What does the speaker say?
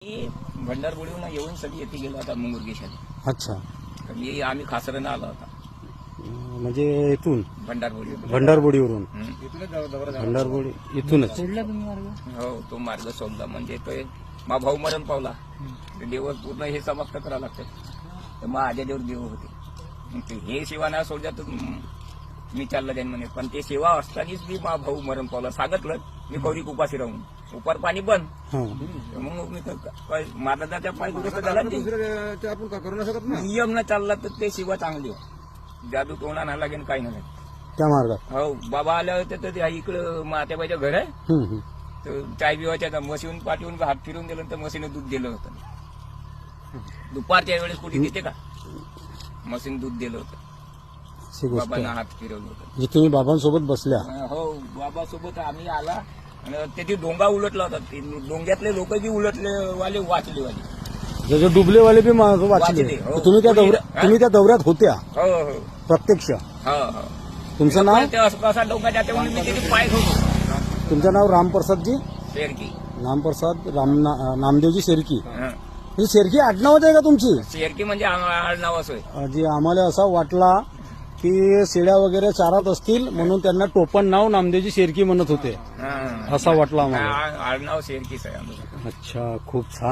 भंडारबोडीहून येऊन सगळी येथे गेलो आता मुंगुर्गेशाला. अच्छा. आम्ही खासरनं आलो होता म्हणजे इथून भंडारबोडी. भंडारबोडीवरून. भंडारबोडी इथूनच. हो, तो मार्ग सोडला म्हणजे तो मा भाऊ मरण पावला. देव पूर्ण हे समाप्त करावं लागतं. तर मग आजा देवर देव होते. मग ते हे सेवा ना सोडल्या तर मी चाललं जाईन म्हणे. पण ते सेवा असतानाच मी मा भाऊ मरण पावला. सांगितलं मी कौरिक उपाशी राहून उपार पाणी बंद. मग मी महाराजाच्या पाय दुरुस्त झाला. आपण का करू शकत ना. नियम न चालला तर ते सेवा चांगली हो. जादू तोंडा ना लागेल काही नाही त्या मार्गात. हो, बाबा आले होते तर इकडं मात्याबाईचं घर आहे. तर चाय पिवायच्या मशीन पाठवून हात फिरून दिलं तर मशीन दूध दिलं होतं. दुपारच्या वेळेस कुठे देते का मशीन दूध दिलं होतं. बाबांना हात फिरवलं होतं. तुम्ही बाबांसोबत बसल्या. हो, बाबासोबत आम्ही आला आणि त्याची डोंगा उलटला होता. डोंग्यातले लोक बी उलटले वाले वाचले वाले जे डुबलेवाले बी वाचले. हो. तुम्ही त्या दौऱ्यात होत्या हो हो प्रत्यक्ष. हो हो. तुमचं नाव? असा डोंगा जाते म्हणून मी तिथे पाय ठेवतो. तुमचं नाव रामप्रसादजी शेरकी. रामप्रसाद नामदेवजी शेरकी. हं. ही शेरकी आडनावच आहे का तुमची? शेरकी म्हणजे आडनाव असं. जी आम्हाला असा वाटला की शेळ्या वगैरे चारत असतील म्हणून त्यांना टोपण नाव नामदेवजी शेरकी म्हणत होते, असा वाटला आम्हाला. आडनाव शेरकीच आहे आमचं. अच्छा, खूप छान.